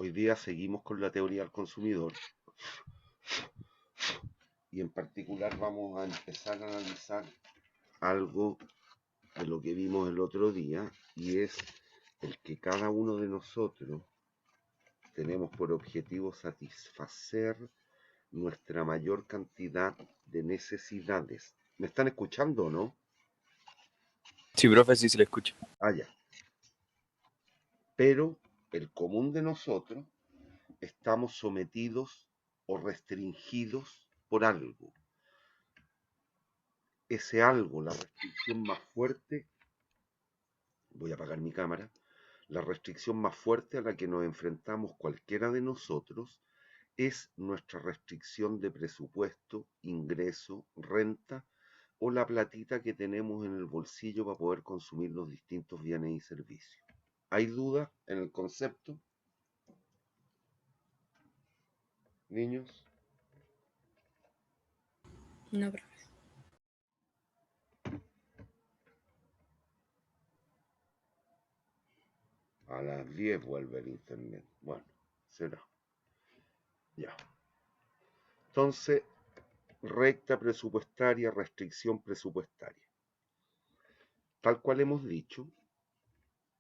Hoy día seguimos con la teoría del consumidor y en particular vamos a empezar a analizar algo de lo que vimos el otro día y es el que cada uno de nosotros tenemos por objetivo satisfacer nuestra mayor cantidad de necesidades. ¿Me están escuchando o no? Sí, profe, sí se le escucha. Ah, ya. Pero el común de nosotros estamos sometidos o restringidos por algo. Ese algo, la restricción más fuerte, voy a apagar mi cámara, la restricción más fuerte a la que nos enfrentamos cualquiera de nosotros es nuestra restricción de presupuesto, ingreso, renta o la platita que tenemos en el bolsillo para poder consumir los distintos bienes y servicios. ¿Hay duda en el concepto, niños? No, profe. A las 10 vuelve el internet. Bueno, será. Ya. Entonces, recta presupuestaria, restricción presupuestaria. Tal cual hemos dicho,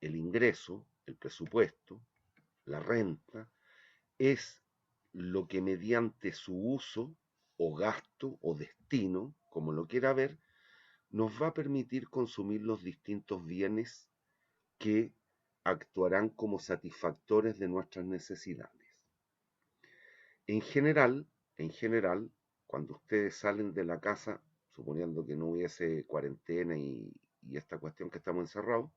el ingreso, el presupuesto, la renta, es lo que mediante su uso o gasto o destino, como lo quiera ver, nos va a permitir consumir los distintos bienes que actuarán como satisfactores de nuestras necesidades. En general, cuando ustedes salen de la casa, suponiendo que no hubiese cuarentena y esta cuestión que estamos encerrados,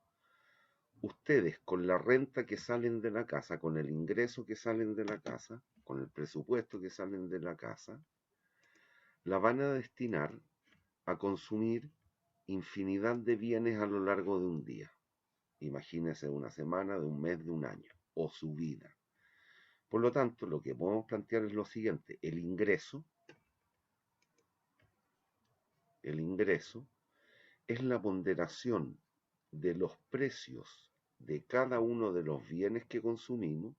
ustedes con la renta que salen de la casa, con el ingreso que salen de la casa, con el presupuesto que salen de la casa, la van a destinar a consumir infinidad de bienes a lo largo de un día. Imagínense una semana, de un mes, de un año, o su vida. Por lo tanto, lo que podemos plantear es lo siguiente: el ingreso es la ponderación de los precios de cada uno de los bienes que consumimos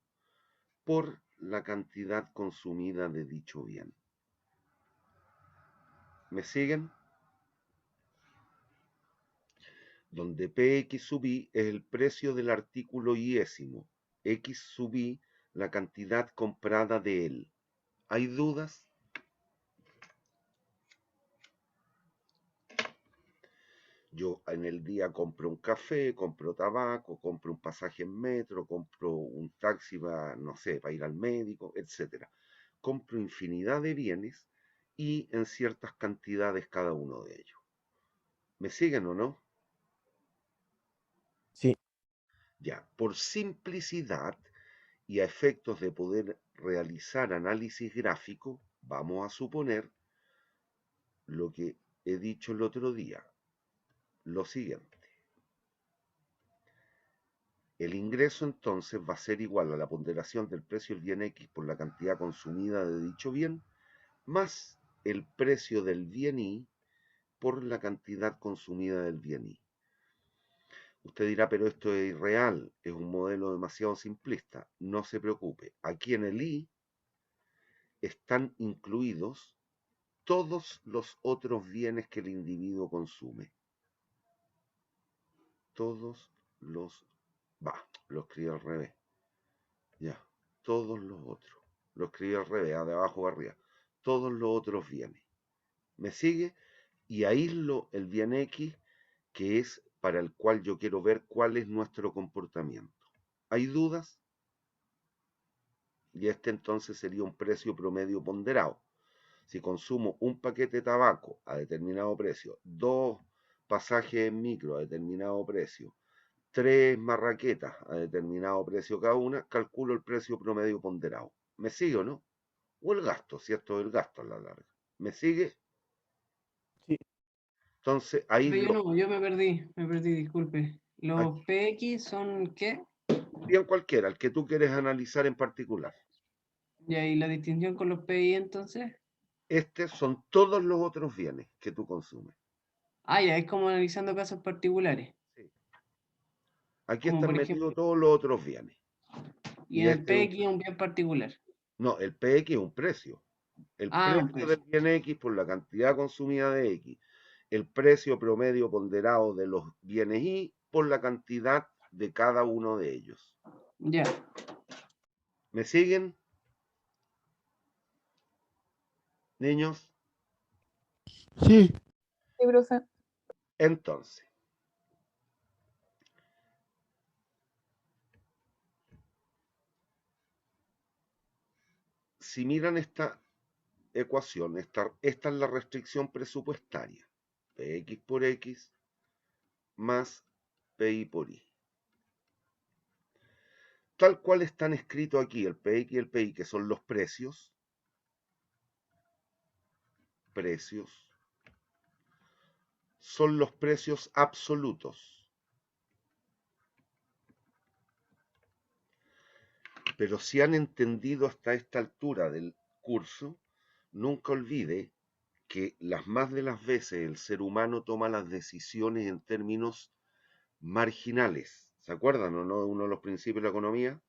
por la cantidad consumida de dicho bien. ¿Me siguen? Donde Px sub i es el precio del artículo iésimo, X sub i la cantidad comprada de él. ¿Hay dudas? Yo en el día compro un café, compro tabaco, compro un pasaje en metro, compro un taxi para, no sé, para ir al médico, etc. Compro infinidad de bienes y en ciertas cantidades cada uno de ellos. ¿Me siguen o no? Sí. Ya, por simplicidad y a efectos de poder realizar análisis gráfico, vamos a suponer lo que he dicho el otro día, lo siguiente. El ingreso entonces va a ser igual a la ponderación del precio del bien X por la cantidad consumida de dicho bien, más el precio del bien Y por la cantidad consumida del bien Y. Usted dirá, pero esto es irreal, es un modelo demasiado simplista. No se preocupe, aquí en el Y están incluidos todos los otros bienes que el individuo consume. Todos los... lo escribí al revés. Ya, todos los otros. Lo escribí al revés, de abajo a arriba. Todos los otros bienes. ¿Me sigue? Y aíslo el bien X, que es para el cual yo quiero ver cuál es nuestro comportamiento. ¿Hay dudas? Y este entonces sería un precio promedio ponderado. Si consumo un paquete de tabaco a determinado precio, 2 pasajes en micro a determinado precio, 3 marraquetas a determinado precio cada una, calculo el precio promedio ponderado. ¿Me sigue o no? O el gasto, si esto es el gasto a la larga. ¿Me sigue? Sí. Entonces, ahí Pero yo no, yo me perdí, disculpe. aquí, ¿Los PX son qué? bien cualquiera, el que tú quieres analizar en particular. Y ahí la distinción con los PI entonces. Estos son todos los otros bienes que tú consumes. Ah, ya, es como analizando casos particulares. Sí. Aquí Como están por metidos ejemplo, todos los otros bienes. Y Y el este es PX es un bien particular. no, el PX es un precio. El Ah, un precio del precio. bien X por la cantidad consumida de X. El precio promedio ponderado de los bienes Y por la cantidad de cada uno de ellos. Ya. ¿Me siguen, niños? Sí. Sí, profe. Entonces, si miran esta ecuación, esta es la restricción presupuestaria. Px por X más Pi por Y. Tal cual están escritos aquí, el Px y el Pi, que son los precios, son los precios absolutos. Pero si han entendido hasta esta altura del curso, nunca olvide que las más de las veces el ser humano toma las decisiones en términos marginales. ¿Se acuerdan o no de uno de los principios de la economía?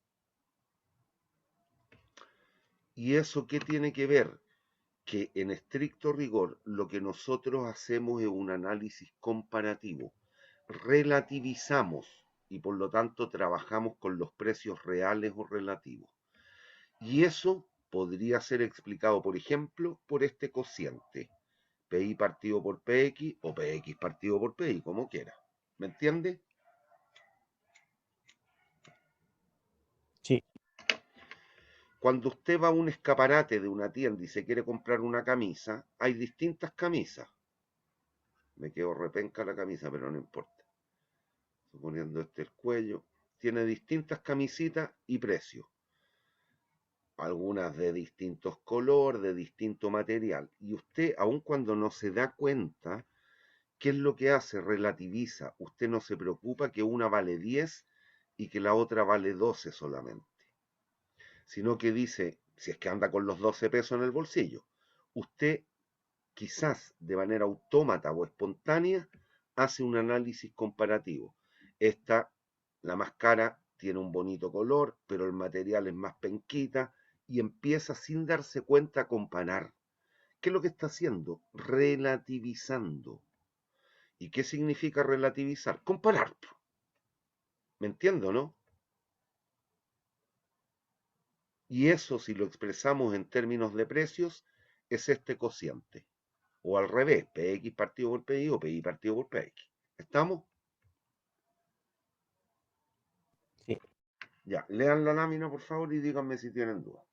¿Y eso qué tiene que ver? Que en estricto rigor lo que nosotros hacemos es un análisis comparativo. Relativizamos y por lo tanto trabajamos con los precios reales o relativos. Y eso podría ser explicado, por ejemplo, por este cociente. PI partido por PX o PX partido por PI, como quiera. ¿Me entiende? Sí. Cuando usted va a un escaparate de una tienda y se quiere comprar una camisa, hay distintas camisas. Me quedo repenca la camisa, pero no importa. Suponiendo este el cuello. Tiene distintas camisitas y precios. Algunas de distintos color, de distinto material. Y usted, aun cuando no se da cuenta, ¿qué es lo que hace? Relativiza. Usted no se preocupa que una vale 10 y que la otra vale 12 solamente. Sino que dice, si es que anda con los 12 pesos en el bolsillo, usted quizás de manera autómata o espontánea hace un análisis comparativo. Esta, la más cara, tiene un bonito color, pero el material es más penquita y empieza sin darse cuenta a comparar. ¿Qué es lo que está haciendo? Relativizando. ¿Y qué significa relativizar? Comparar. ¿Me entiendo, no? Y eso, si lo expresamos en términos de precios, es este cociente. O al revés, PX partido por PI o PI partido por PX. ¿Estamos? Sí. Ya, lean la lámina, por favor, y díganme si tienen dudas.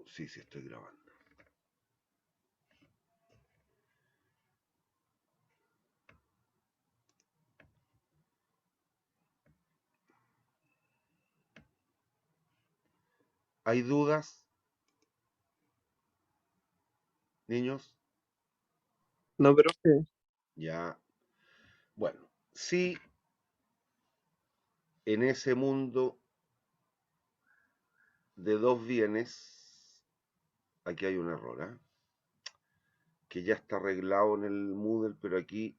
Sí, sí, estoy grabando. ¿Hay dudas, niños? No, profe. Ya. Bueno, sí, en ese mundo de dos bienes, aquí hay un error, ¿eh? Que ya está arreglado en el Moodle, pero aquí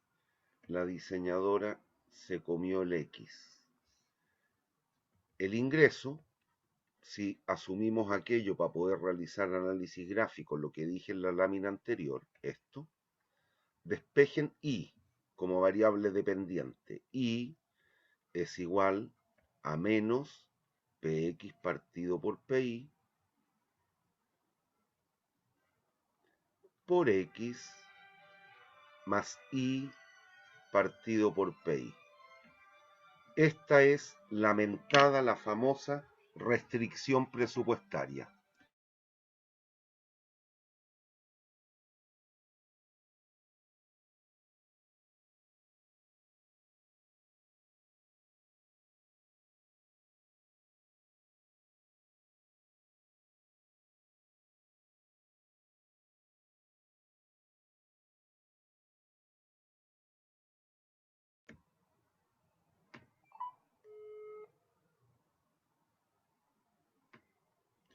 la diseñadora se comió el X. El ingreso, si asumimos aquello para poder realizar análisis gráfico, lo que dije en la lámina anterior, esto, despejen Y como variable dependiente. Y es igual a menos PX partido por PI por X más Y partido por PI. Esta es lamentada, la famosa restricción presupuestaria.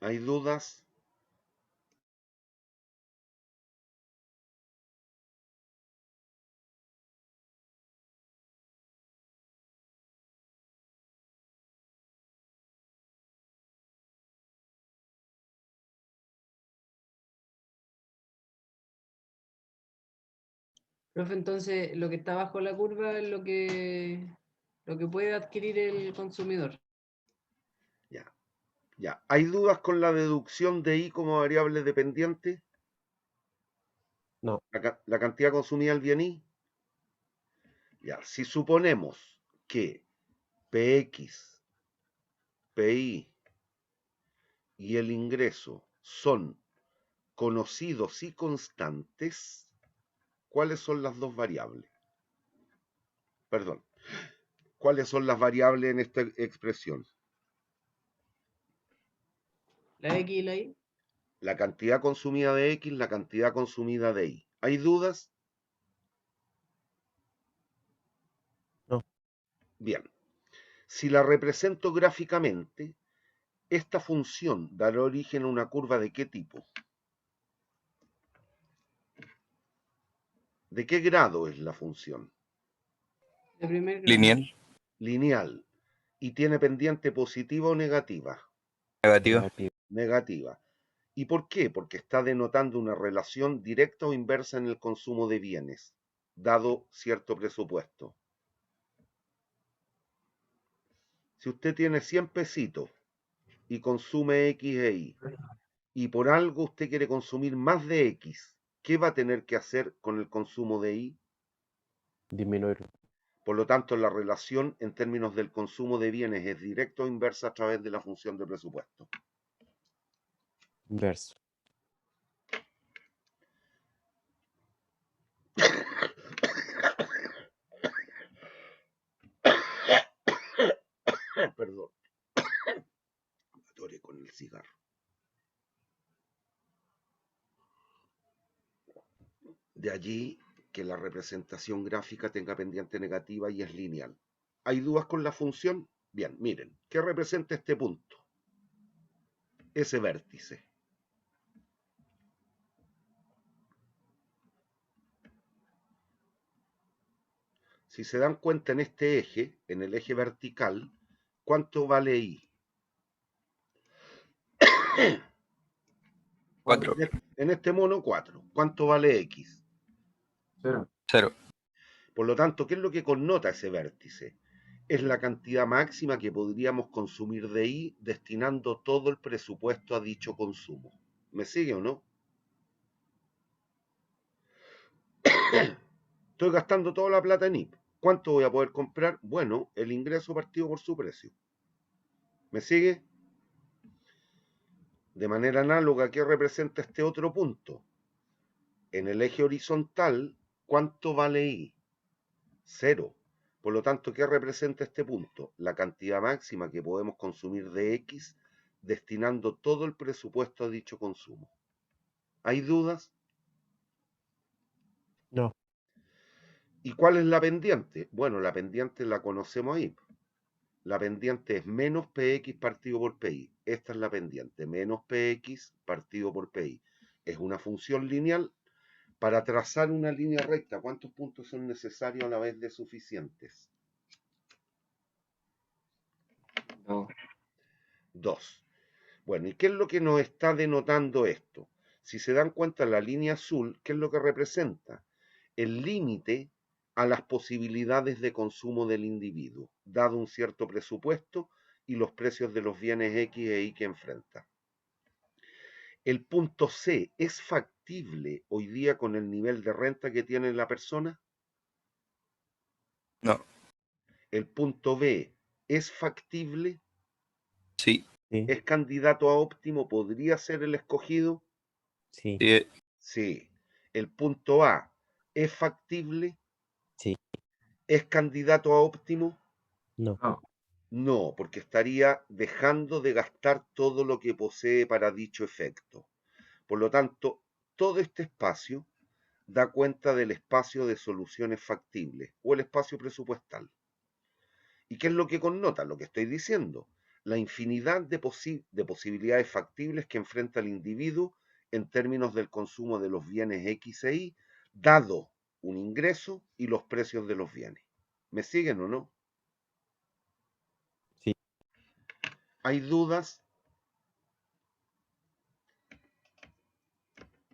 ¿Hay dudas? Profe, entonces lo que está bajo la curva es lo que puede adquirir el consumidor. Ya. Ya. ¿Hay dudas con la deducción de I como variable dependiente? No. La cantidad consumida al bien I. Ya. Si suponemos que PX, PI y el ingreso son conocidos y constantes, ¿cuáles son las dos variables? Perdón. ¿Cuáles son las variables en esta expresión? La X y la Y. La cantidad consumida de X, la cantidad consumida de Y. ¿Hay dudas? No. Bien. Si la represento gráficamente, esta función dará origen a una curva ¿de qué tipo? ¿De qué grado es la función? De primer grado. Lineal. Lineal. ¿Y tiene pendiente positiva o negativa? Negativo. Negativo. Negativa. ¿Y por qué? Porque está denotando una relación directa o inversa en el consumo de bienes, dado cierto presupuesto. Si usted tiene 100 pesitos y consume X e Y, y por algo usted quiere consumir más de X, ¿qué va a tener que hacer con el consumo de Y? Disminuir. Por lo tanto, la relación en términos del consumo de bienes es directa o inversa a través de la función de presupuesto. Inverso. Perdón. Me atoré con el cigarro. De allí que la representación gráfica tenga pendiente negativa y es lineal. ¿Hay dudas con la función? Bien, miren, ¿qué representa este punto? Ese vértice. Si se dan cuenta en este eje, en el eje vertical, ¿cuánto vale I? 4. En este mono, 4. ¿Cuánto vale X? 0. Por lo tanto, ¿qué es lo que connota ese vértice? Es la cantidad máxima que podríamos consumir de I destinando todo el presupuesto a dicho consumo. ¿Me sigue o no? Estoy gastando toda la plata en I. ¿Cuánto voy a poder comprar? Bueno, el ingreso partido por su precio. ¿Me sigue? De manera análoga, ¿qué representa este otro punto? En el eje horizontal, ¿cuánto vale I? 0. Por lo tanto, ¿qué representa este punto? La cantidad máxima que podemos consumir de X destinando todo el presupuesto a dicho consumo. ¿Hay dudas? No. ¿Y cuál es la pendiente? Bueno, la pendiente la conocemos ahí. La pendiente es menos PX partido por PI. Esta es la pendiente, menos PX partido por PI. Es una función lineal. Para trazar una línea recta, ¿cuántos puntos son necesarios a la vez de suficientes? 2. Bueno, ¿y qué es lo que nos está denotando esto? Si se dan cuenta, la línea azul, ¿qué es lo que representa? El límite a las posibilidades de consumo del individuo, dado un cierto presupuesto y los precios de los bienes X e Y que enfrenta. ¿El punto C es factible hoy día con el nivel de renta que tiene la persona? No. ¿El punto B es factible? Sí. Sí. ¿Es candidato a óptimo? ¿Podría ser el escogido? Sí. Sí. Sí. ¿El punto A es factible? Sí. ¿Es candidato a óptimo? No. No, porque estaría dejando de gastar todo lo que posee para dicho efecto. Por lo tanto, todo este espacio da cuenta del espacio de soluciones factibles o el espacio presupuestal. ¿Y qué es lo que connota? Lo que estoy diciendo. la infinidad de posibilidades factibles que enfrenta el individuo en términos del consumo de los bienes X e Y, dado un ingreso y los precios de los bienes. ¿Me siguen o no? Sí. ¿Hay dudas?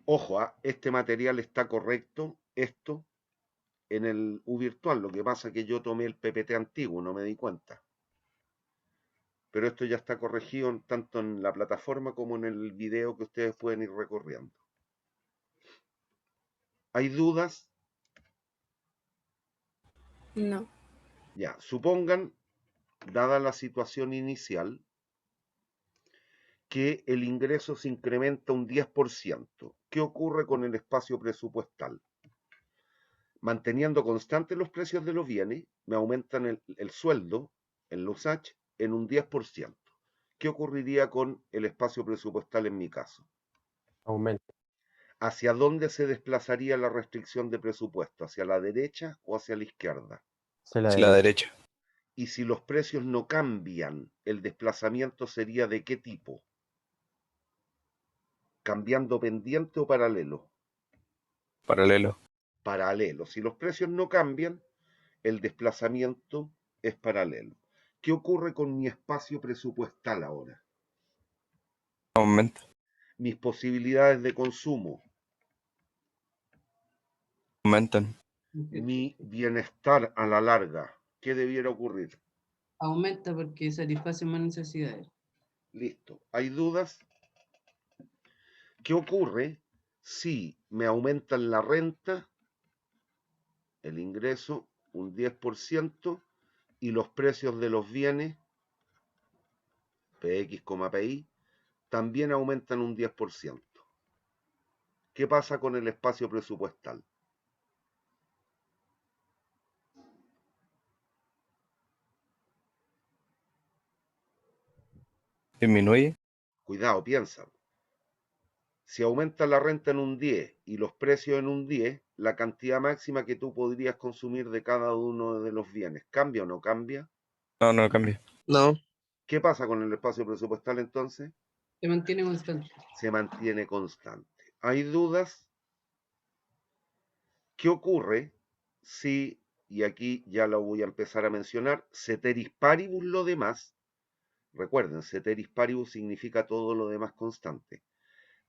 Ojo, este material está correcto, esto, en el U virtual. Lo que pasa es que yo tomé el PPT antiguo, no me di cuenta. Pero esto ya está corregido tanto en la plataforma como en el video que ustedes pueden ir recorriendo. ¿Hay dudas? No. Ya, supongan, dada la situación inicial, que el ingreso se incrementa un 10%. ¿Qué ocurre con el espacio presupuestal? Manteniendo constantes los precios de los bienes, me aumentan el sueldo, el USACH, en un 10%. ¿Qué ocurriría con el espacio presupuestal en mi caso? Aumenta. ¿Hacia dónde se desplazaría la restricción de presupuesto? ¿Hacia la derecha o hacia la izquierda? Se la Es la derecha. derecha. Y si los precios no cambian, ¿el desplazamiento sería de qué tipo? ¿Cambiando pendiente o paralelo? Paralelo. Paralelo. Si los precios no cambian, el desplazamiento es paralelo. ¿Qué ocurre con mi espacio presupuestal ahora? Aumenta. Mis posibilidades de consumo, Aumentan. mi bienestar a la larga. ¿Qué debiera ocurrir? Aumenta porque satisface más necesidades. Listo. ¿Hay dudas? ¿Qué ocurre si me aumentan la renta, el ingreso, un 10% y los precios de los bienes, PX, PI, también aumentan un 10%? ¿Qué pasa con el espacio presupuestal? Disminuye. Cuidado, piensa. Si aumenta la renta en un 10 y los precios en un 10, la cantidad máxima que tú podrías consumir de cada uno de los bienes, ¿cambia o no cambia? No, no cambia. No. ¿Qué pasa con el espacio presupuestal entonces? Se mantiene constante. Se mantiene constante. ¿Hay dudas? ¿Qué ocurre si, y aquí ya lo voy a empezar a mencionar, ceteris paribus lo demás? Recuerden, ceteris paribus significa todo lo demás constante.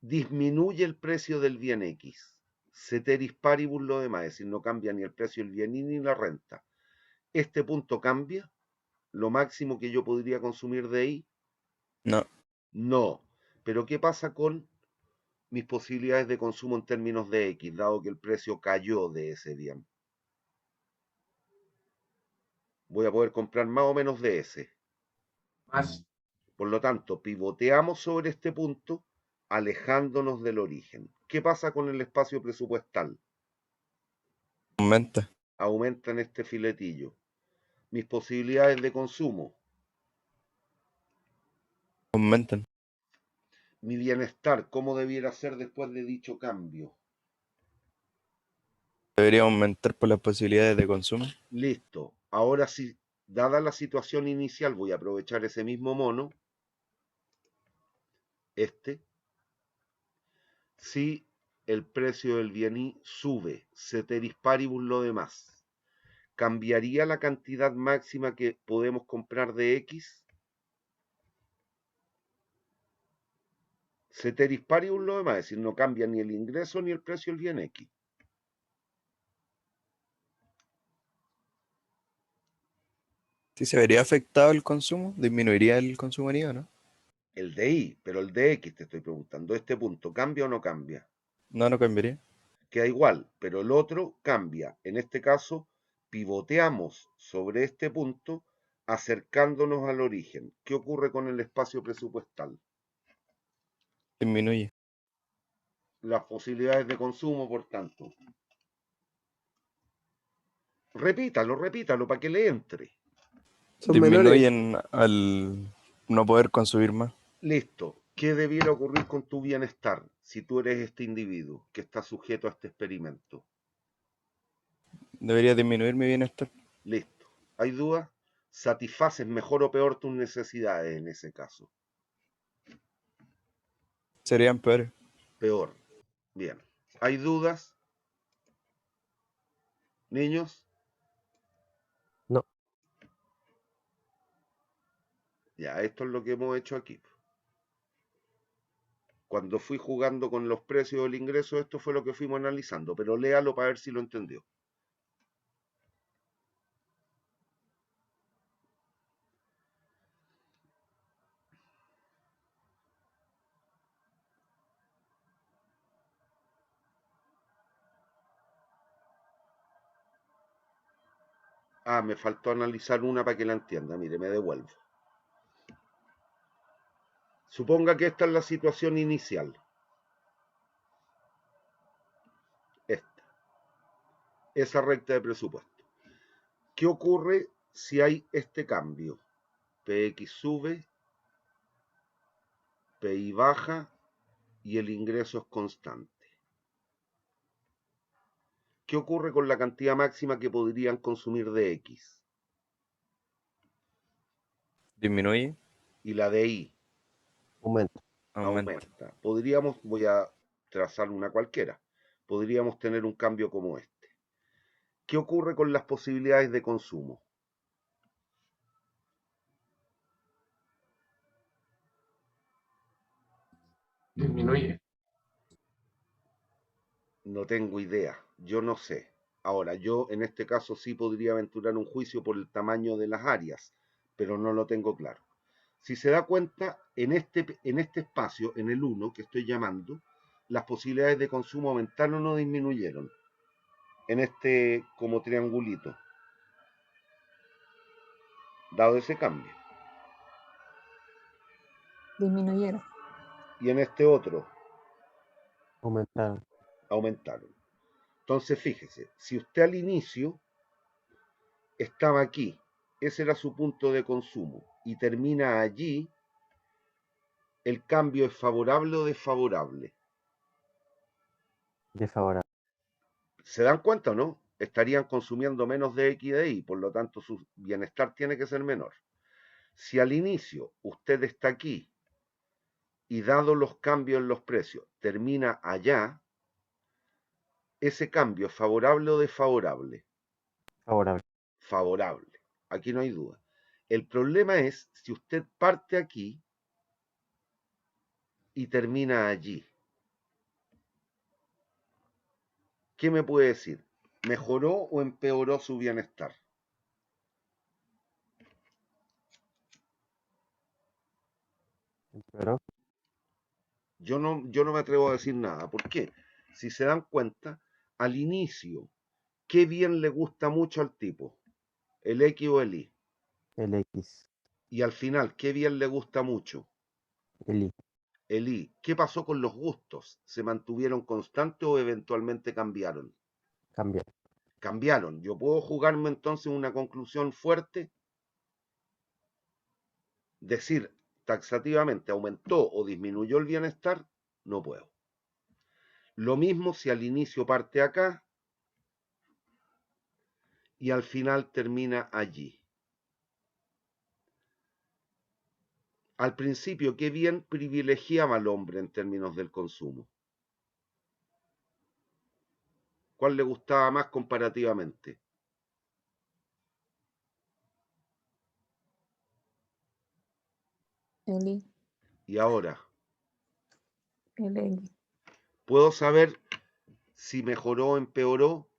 Disminuye el precio del bien X. Ceteris paribus lo demás, es decir, no cambia ni el precio del bien Y ni la renta. ¿Este punto cambia? ¿Lo máximo que yo podría consumir de Y? No. No. Pero ¿qué pasa con mis posibilidades de consumo en términos de X, dado que el precio cayó de ese bien? Voy a poder comprar más o menos de ese. Más. Por lo tanto, pivoteamos sobre este punto, alejándonos del origen. ¿Qué pasa con el espacio presupuestal? Aumenta. Aumentan este filetillo. Mis posibilidades de consumo, Aumentan. mi bienestar, ¿cómo debiera ser después de dicho cambio? Debería aumentar por las posibilidades de consumo. Listo. Ahora sí, dada la situación inicial, voy a aprovechar ese mismo mono, si el precio del bien Y sube, ceteris paribus lo demás, ¿cambiaría la cantidad máxima que podemos comprar de X? Ceteris paribus lo demás, es decir, no cambia ni el ingreso ni el precio del bien X. Si se vería afectado el consumo, disminuiría el consumo, ¿no? El de Y, pero el de X te estoy preguntando, ¿este punto cambia o no cambia? No, no cambiaría. Queda igual, pero el otro cambia. En este caso, pivoteamos sobre este punto acercándonos al origen. ¿Qué ocurre con el espacio presupuestal? Disminuye. Las posibilidades de consumo, por tanto. Repítalo para que le entre. Son menores. Disminuyen al no poder consumir más. Listo. ¿Qué debiera ocurrir con tu bienestar si tú eres este individuo que está sujeto a este experimento? Debería disminuir mi bienestar. Listo. ¿Hay dudas? satisfaces mejor o peor tus necesidades en ese caso. Serían peores. Peor. Bien. ¿Hay dudas? ¿Niños? No. Ya, esto es lo que hemos hecho aquí. Cuando fui jugando con los precios del ingreso, esto fue lo que fuimos analizando, pero léalo para ver si lo entendió. Ah, me faltó analizar una para que la entienda. Mire, me devuelvo. Suponga que esta es la situación inicial. Esta. Esa recta de presupuesto. ¿Qué ocurre si hay este cambio? PX sube, PI baja y el ingreso es constante. ¿Qué ocurre con la cantidad máxima que podrían consumir de X? Disminuye, Y la de Y Aumenta. aumenta. Podríamos, voy a trazar una cualquiera, podríamos tener un cambio como este. ¿Qué ocurre con las posibilidades de consumo? Disminuye. No tengo idea, yo no sé. Ahora, yo en este caso sí podría aventurar un juicio por el tamaño de las áreas, pero no lo tengo claro. Si se da cuenta, en este espacio, en el 1 que estoy llamando, las posibilidades de consumo aumentaron o disminuyeron. En este como triangulito, dado ese cambio. Disminuyeron. Y en este otro, Aumentaron. aumentaron. Entonces, fíjese, si usted al inicio estaba aquí, ese era su punto de consumo, y termina allí, ¿el cambio es favorable o desfavorable? Desfavorable. ¿Se dan cuenta o no? Estarían consumiendo menos de X y de Y, por lo tanto su bienestar tiene que ser menor. Si al inicio usted está aquí y dado los cambios en los precios termina allá, ¿ese cambio es favorable o desfavorable? Favorable. Favorable. Aquí no hay duda. El problema es si usted parte aquí y termina allí. ¿Qué me puede decir? ¿Mejoró o empeoró su bienestar? Pero Yo no me atrevo a decir nada. ¿Por qué? Si se dan cuenta, al inicio, ¿qué bien le gusta mucho al tipo? ¿El X o el Y? el X. Y al final, ¿qué bien le gusta mucho? El Y. El Y. ¿Qué pasó con los gustos? ¿Se mantuvieron constantes o eventualmente cambiaron? Cambia. Cambiaron. ¿Yo puedo jugarme entonces una conclusión fuerte? Decir taxativamente aumentó o disminuyó el bienestar, no puedo. Lo mismo si al inicio parte acá y al final termina allí. Al principio, ¿qué bien privilegiaba al hombre en términos del consumo? ¿Cuál le gustaba más comparativamente? El I, Y ahora, el X. ¿puedo saber si mejoró o empeoró?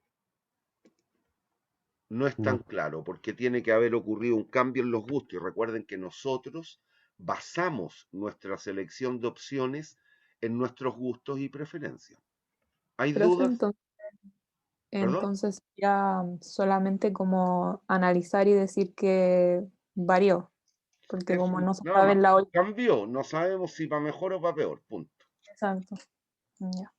No es tan No. claro, porque tiene que haber ocurrido un cambio en los gustos. Y recuerden que nosotros basamos nuestra selección de opciones en nuestros gustos y preferencias. ¿Hay Profe, dudas? ¿Perdón? entonces ya solamente como analizar y decir que varió, porque como Eso, no se nada sabe más. en la olla. Cambió, no sabemos si va mejor o va peor, punto. Exacto. Ya.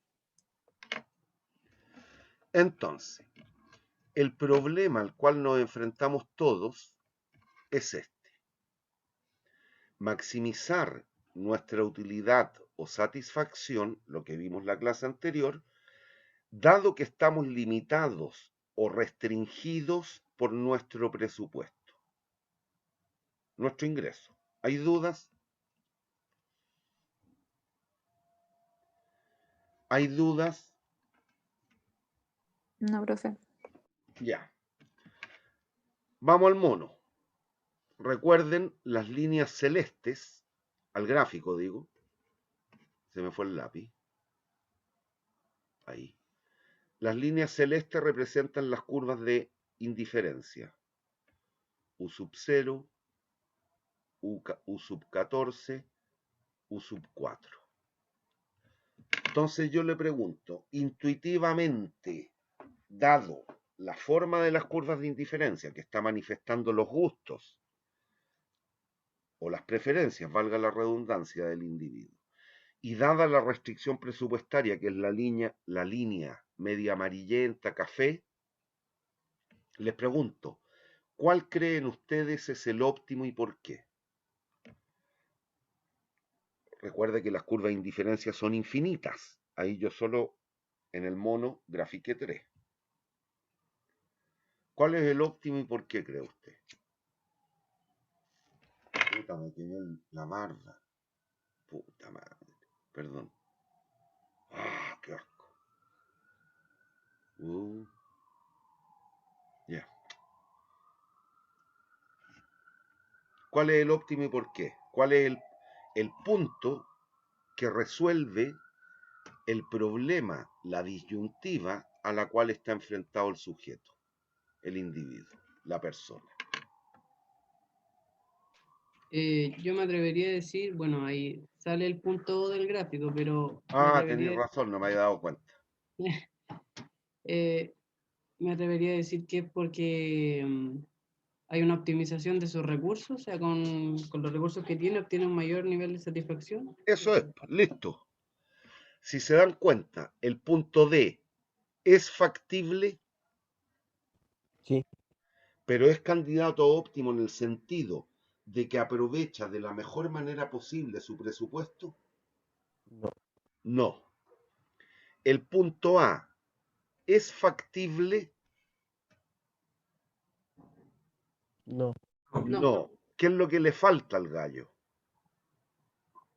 Entonces, el problema al cual nos enfrentamos todos es este. Maximizar nuestra utilidad o satisfacción, lo que vimos la clase anterior, dado que estamos limitados o restringidos por nuestro presupuesto. nuestro ingreso. ¿Hay dudas? ¿Hay dudas? No, profe. Ya. Vamos al mono. Recuerden las líneas celestes, al gráfico digo. Se me fue el lápiz. Ahí. Las líneas celestes representan las curvas de indiferencia. U sub 0, U sub 14, U sub 4. Entonces yo le pregunto, intuitivamente, dado la forma de las curvas de indiferencia que está manifestando los gustos o las preferencias, valga la redundancia, del individuo, y dada la restricción presupuestaria, que es la línea media amarillenta, café, les pregunto, ¿cuál creen ustedes es el óptimo y por qué? Recuerde que las curvas de indiferencia son infinitas. Ahí yo solo en el mono grafiqué 3. ¿Cuál es el óptimo y por qué cree usted? Puta, me quemé la barba. Puta madre. Perdón. Ah, qué asco. Ya. ¿Cuál es el óptimo y por qué? ¿Cuál es el punto que resuelve el problema, la disyuntiva a la cual está enfrentado el sujeto, el individuo, la persona? Yo me atrevería a decir, bueno, ahí sale el punto O del gráfico, pero Ah, tenéis razón, no me había dado cuenta. me atrevería a decir que es porque hay una optimización de sus recursos, o sea, con los recursos que tiene obtiene un mayor nivel de satisfacción. Eso es, listo. Si se dan cuenta, el punto D es factible, Sí, pero es candidato óptimo en el sentido de que aprovecha de la mejor manera posible su presupuesto. no, No. El punto A es factible. no, No, No. ¿Qué es lo que le falta al gallo?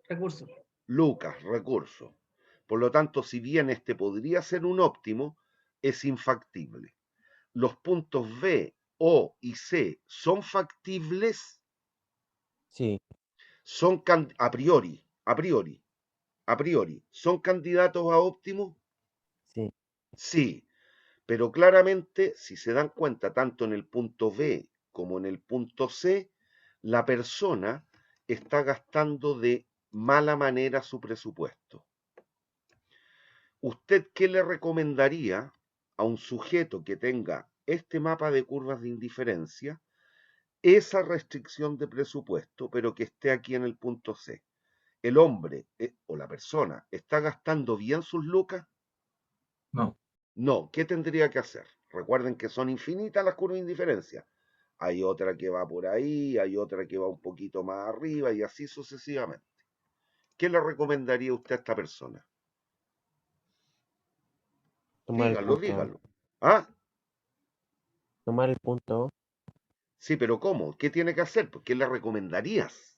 recursos. Lucas, recurso. Por lo tanto, si bien este podría ser un óptimo, es infactible. Los puntos B, O y C son factibles, sí, son a priori, ¿son candidatos a óptimo? sí, Sí, pero claramente, si se dan cuenta, tanto en el punto B como en el punto C, la persona está gastando de mala manera su presupuesto. ¿Usted qué le recomendaría a un sujeto que tenga este mapa de curvas de indiferencia, esa restricción de presupuesto, pero que esté aquí en el punto C? ¿El hombre o la persona está gastando bien sus lucas? No. No. ¿Qué tendría que hacer? Recuerden que son infinitas las curvas de indiferencia. Hay otra que va por ahí, hay otra que va un poquito más arriba y así sucesivamente. ¿Qué le recomendaría usted a esta persona? tomar el Dígalo, punto, dígalo. ¿Ah? tomar el punto, Sí, pero ¿cómo? ¿Qué tiene que hacer? ¿Qué le recomendarías?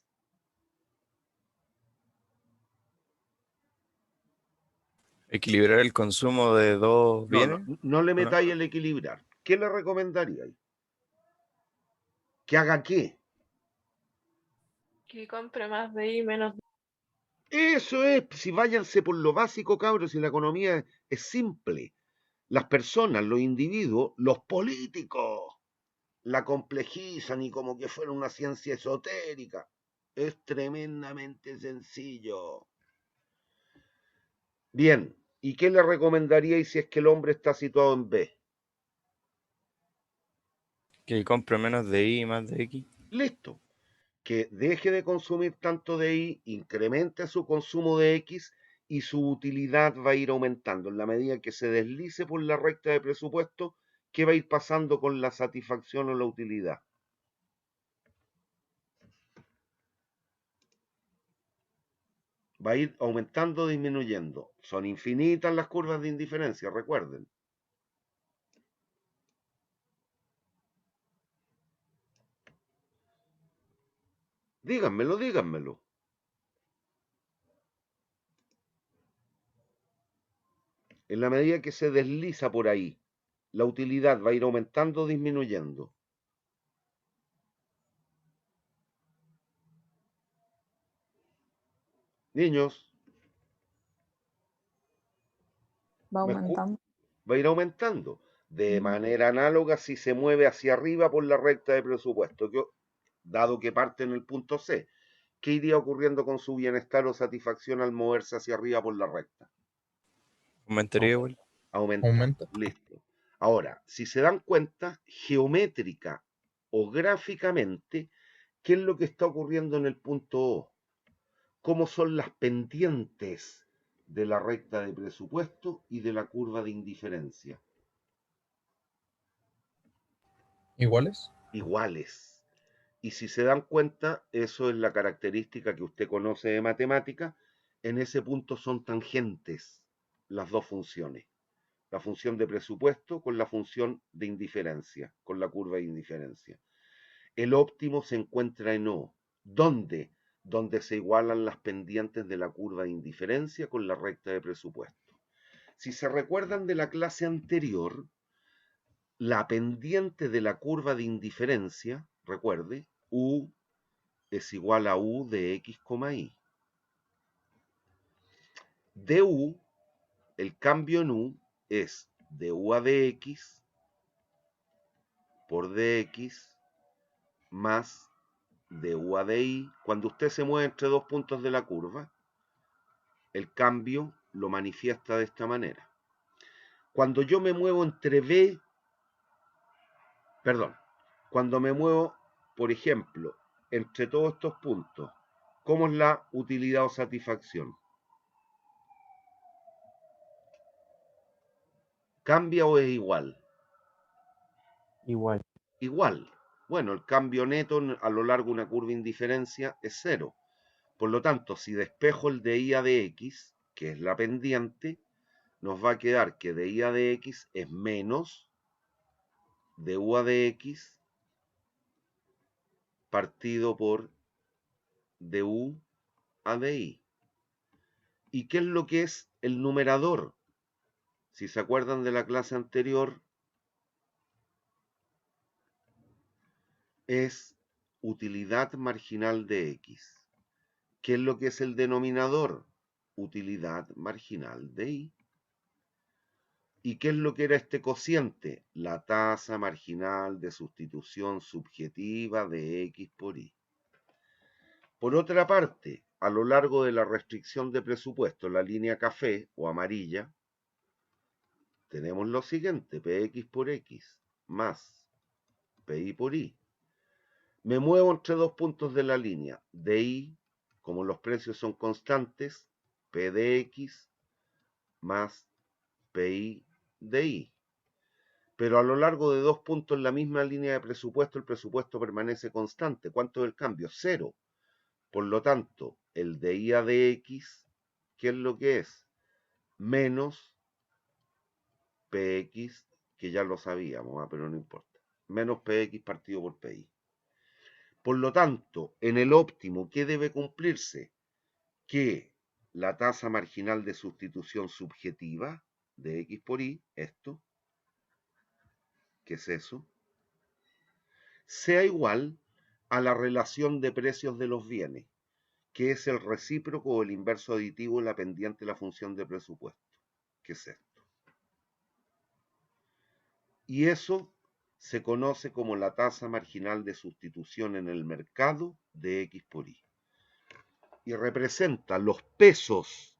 Equilibrar el consumo de dos No, bienes. no le ¿O no? metáis el equilibrar. ¿Qué le recomendaríais? ¿Que haga qué? Que compre más de I menos Eso es, si váyanse por lo básico, cabros, si la economía es simple. Las personas, los individuos, los políticos, la complejizan y como que fuera una ciencia esotérica. Es tremendamente sencillo. Bien, ¿y qué le recomendaríais si es que el hombre está situado en B? Que compre menos de Y y más de X. Listo. Que deje de consumir tanto de Y, incremente su consumo de X y su utilidad va a ir aumentando en la medida que se deslice por la recta de presupuesto. ¿Qué va a ir pasando con la satisfacción o la utilidad? Va a ir aumentando o disminuyendo. Son infinitas las curvas de indiferencia, recuerden. Díganmelo, díganmelo. En la medida que se desliza por ahí, la utilidad va a ir aumentando o disminuyendo. Niños, Va ¿me escu- aumentando. va a ir aumentando. De Mm. manera análoga si se mueve hacia arriba por la recta de presupuesto, dado que parte en el punto C. ¿Qué iría ocurriendo con su bienestar o satisfacción al moverse hacia arriba por la recta? Aumentaría igual. Aumentar. Aumenta. Listo. Ahora, si se dan cuenta, geométrica o gráficamente, ¿qué es lo que está ocurriendo en el punto O? ¿Cómo son las pendientes de la recta de presupuesto y de la curva de indiferencia? ¿Iguales? Iguales. Y si se dan cuenta, eso es la característica que usted conoce de matemática. En ese punto son tangentes las dos funciones. La función de presupuesto con la función de indiferencia, con la curva de indiferencia. El óptimo se encuentra en O. ¿Dónde? Donde se igualan las pendientes de la curva de indiferencia con la recta de presupuesto. Si se recuerdan de la clase anterior, la pendiente de la curva de indiferencia, recuerde, U es igual a U de X, Y. Du, el cambio en U, es du a dx por dx más du a di. Cuando usted se mueve entre dos puntos de la curva, el cambio lo manifiesta de esta manera. Cuando yo me muevo entre B, perdón, cuando me muevo, por ejemplo, entre todos estos puntos, ¿cómo es la utilidad o satisfacción? ¿Cambia o es igual? Igual. Igual. Bueno, el cambio neto a lo largo de una curva de indiferencia es cero. Por lo tanto, si despejo el de I a de X, que es la pendiente, nos va a quedar que de I a de X es menos de U a de X partido por de U a de I. ¿Y qué es lo que es el numerador? Si se acuerdan de la clase anterior, es utilidad marginal de X. ¿Qué es lo que es el denominador? Utilidad marginal de Y. ¿Y qué es lo que era este cociente? La tasa marginal de sustitución subjetiva de X por Y. Por otra parte, a lo largo de la restricción de presupuesto, la línea café o amarilla, tenemos lo siguiente, Px por X más Pi por Y. Me muevo entre dos puntos de la línea, de Y, como los precios son constantes, P de X más Pi de Y. Pero a lo largo de dos puntos en la misma línea de presupuesto, el presupuesto permanece constante. ¿Cuánto es el cambio? Cero. Por lo tanto, el de I a de X, ¿qué es lo que es? Menos Px, que ya lo sabíamos, pero no importa. Menos Px partido por Pi. Por lo tanto, en el óptimo, ¿qué debe cumplirse? Que la tasa marginal de sustitución subjetiva de X por Y, esto, ¿qué es eso? Sea igual a la relación de precios de los bienes, que es el recíproco o el inverso aditivo de la pendiente de la función de presupuesto. ¿Qué es esto? Y eso se conoce como la tasa marginal de sustitución en el mercado de X por Y. Y representa los pesos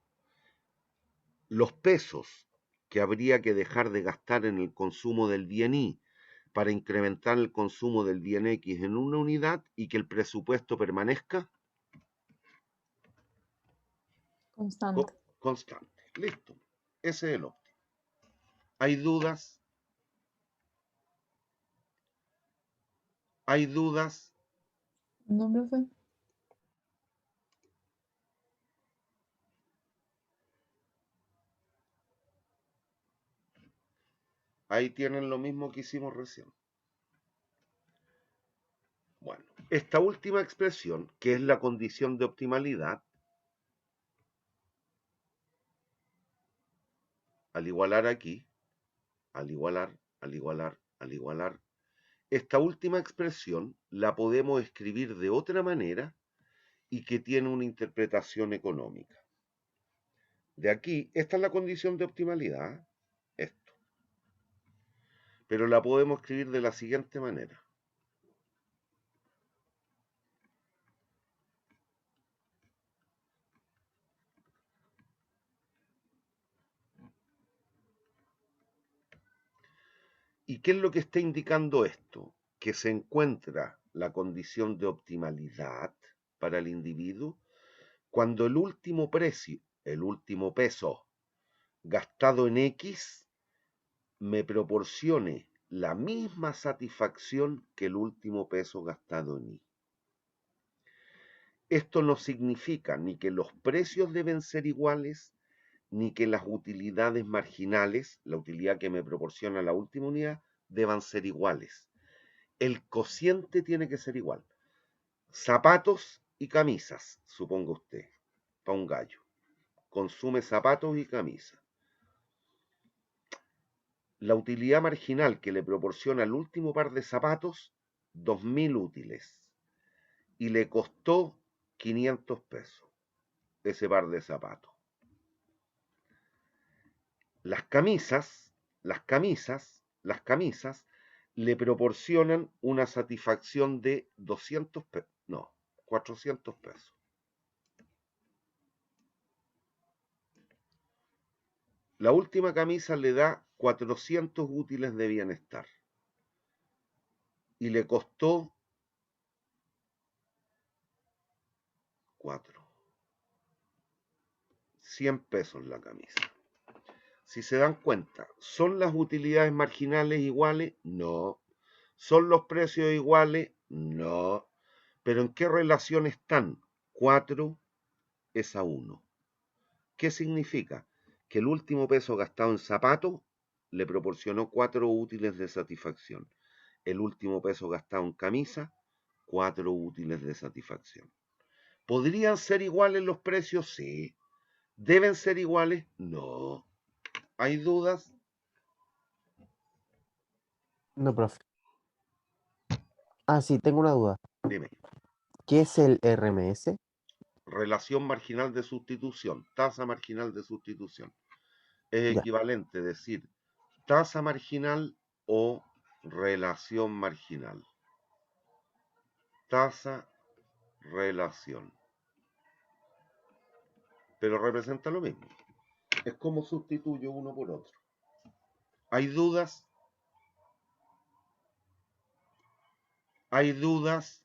que habría que dejar de gastar en el consumo del bien Y para incrementar el consumo del bien X en una unidad y que el presupuesto permanezca Constante. constante. Listo. Ese es el óptimo. ¿Hay dudas? ¿Hay dudas? ¿No, profe? Ahí tienen lo mismo que hicimos recién. Bueno, esta última expresión, que es la condición de optimalidad, al igualar aquí, al igualar, esta última expresión la podemos escribir de otra manera y que tiene una interpretación económica. De aquí, esta es la condición de optimalidad, esto. Pero la podemos escribir de la siguiente manera. ¿Y qué es lo que está indicando esto? Que se encuentra la condición de optimalidad para el individuo cuando el último precio, el último peso gastado en X me proporcione la misma satisfacción que el último peso gastado en Y. Esto no significa ni que los precios deben ser iguales, ni que las utilidades marginales, la utilidad que me proporciona la última unidad, deban ser iguales. El cociente tiene que ser igual. Zapatos y camisas, suponga usted, para un gallo. Consume zapatos y camisas. La utilidad marginal que le proporciona el último par de zapatos, 2.000 útiles. Y le costó 500 pesos ese par de zapatos. Las camisas le proporcionan una satisfacción de 200 pesos, no, 400 pesos. La última camisa le da 400 útiles de bienestar y le costó 100 pesos la camisa. Si se dan cuenta, ¿son las utilidades marginales iguales? No. ¿Son los precios iguales? No. ¿Pero en qué relación están? 4 es a 1. ¿Qué significa? Que el último peso gastado en zapatos le proporcionó 4 útiles de satisfacción. El último peso gastado en camisa, 4 útiles de satisfacción. ¿Podrían ser iguales los precios? Sí. ¿Deben ser iguales? No. ¿Hay dudas? No, profe. Ah, sí, tengo una duda. Dime. ¿Qué es el RMS? Relación marginal de sustitución, tasa marginal de sustitución. Es Ya. equivalente decir tasa marginal o relación marginal. Tasa, relación. Pero representa lo mismo. Es como sustituyo uno por otro. ¿Hay dudas? ¿Hay dudas?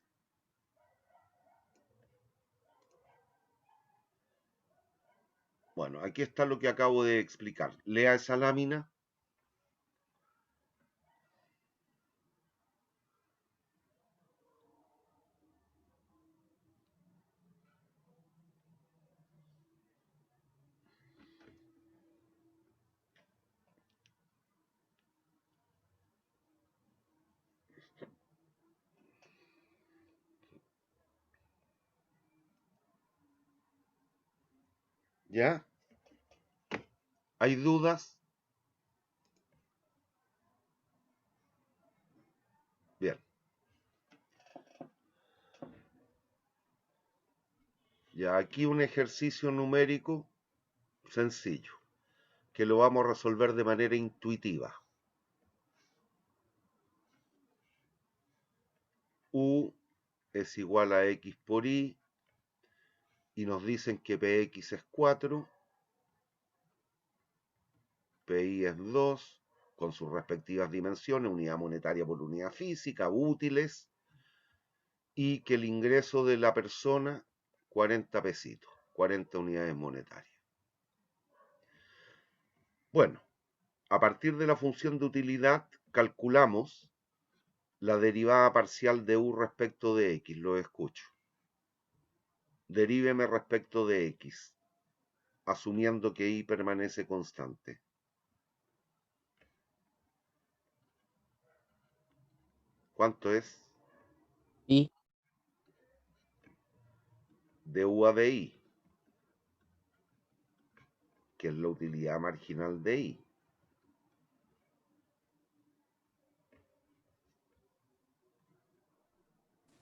Bueno, aquí está lo que acabo de explicar. Lea esa lámina. ¿Ya? ¿Hay dudas? Bien. Ya aquí un ejercicio numérico sencillo, que lo vamos a resolver de manera intuitiva. U es igual a X por Y, y nos dicen que Px es 4, Pi es 2, con sus respectivas dimensiones, unidad monetaria por unidad física, útiles, y que el ingreso de la persona, 40 pesitos, 40 unidades monetarias. Bueno, a partir de la función de utilidad, calculamos la derivada parcial de U respecto de X, lo escucho. Deríveme respecto de X, asumiendo que Y permanece constante. ¿Cuánto es? Y de U a de I, que es la utilidad marginal de I.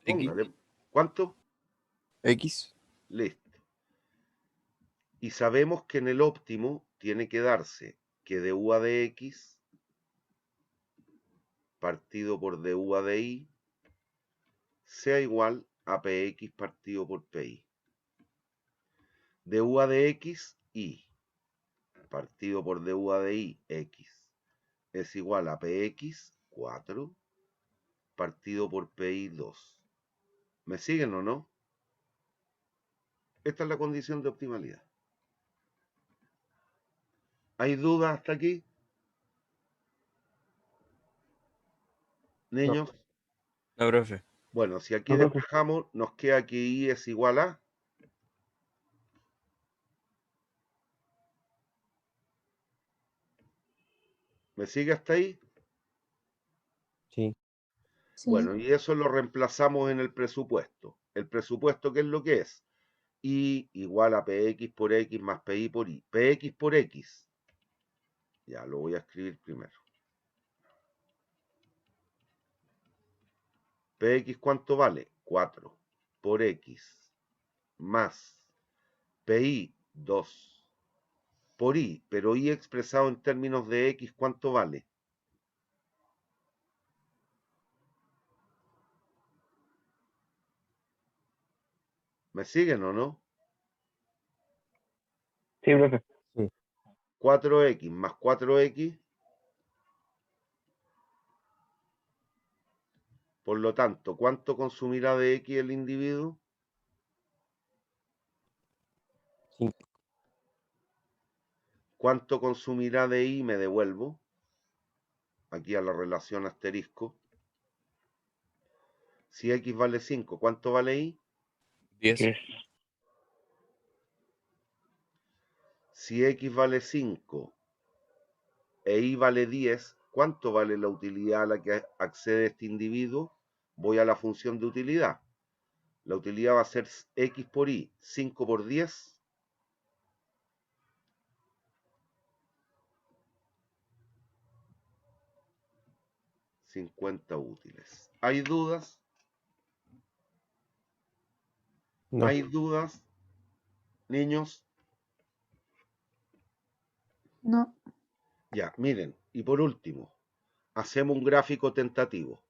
Póngale. ¿Cuánto? X. Listo. Y sabemos que en el óptimo tiene que darse que du a de x partido por du a de y sea igual a px partido por pi. Du a de x, y partido por du a de y, x, es igual a px, 4, partido por pi, 2. ¿Me siguen o no? Esta es la condición de optimalidad. ¿Hay dudas hasta aquí? Niños. No, profe. Bueno, si aquí No, profe. despejamos, nos queda que y es igual a... ¿Me sigue hasta ahí? sí, Sí. Bueno, y eso lo reemplazamos en el presupuesto. ¿El presupuesto qué es lo que es? Y igual a px por x más pi por y. Px por x. Ya, lo voy a escribir primero. Px, ¿cuánto vale? 4 por x más pi, 2 por y. Pero y expresado en términos de x, ¿cuánto vale? ¿Me siguen o no? Sí, profe. sí. 4x más 4x. Por lo tanto, ¿cuánto consumirá de x el individuo? 5. ¿Cuánto consumirá de y? Me devuelvo aquí a la relación asterisco. Si x vale 5, ¿cuánto vale y? 10. 10. Si x vale 5 e y vale 10, ¿cuánto vale la utilidad a la que accede este individuo? Voy a la función de utilidad. La utilidad va a ser x por y, 5 por 10. 50 útiles. ¿Hay dudas? No. ¿Hay dudas, niños? No. Ya, miren, y por último, hacemos un gráfico tentativo.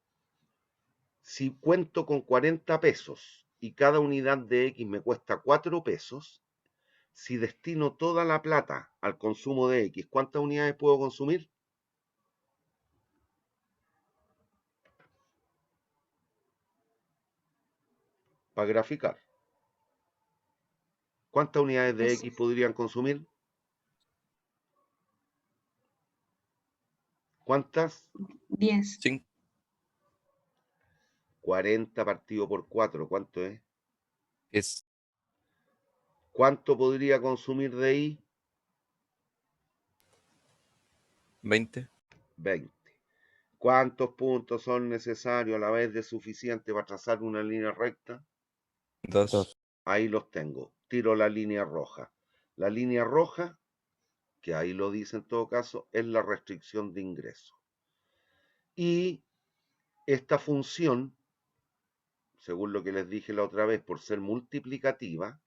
Si cuento con 40 pesos y cada unidad de X me cuesta 4 pesos, si destino toda la plata al consumo de X, ¿cuántas unidades puedo consumir? Para graficar. ¿Cuántas unidades de Es X podrían consumir? ¿Cuántas? 10. 5. 40 partido por 4, ¿cuánto es? 10. ¿Cuánto podría consumir de Y? 20. 20. ¿Cuántos puntos son necesarios a la vez de suficiente para trazar una línea recta? 2. 2. Ahí los tengo. Tiro la línea roja. La línea roja, que ahí lo dice en todo caso, es la restricción de ingreso. Y esta función, según lo que les dije la otra vez, por ser multiplicativa,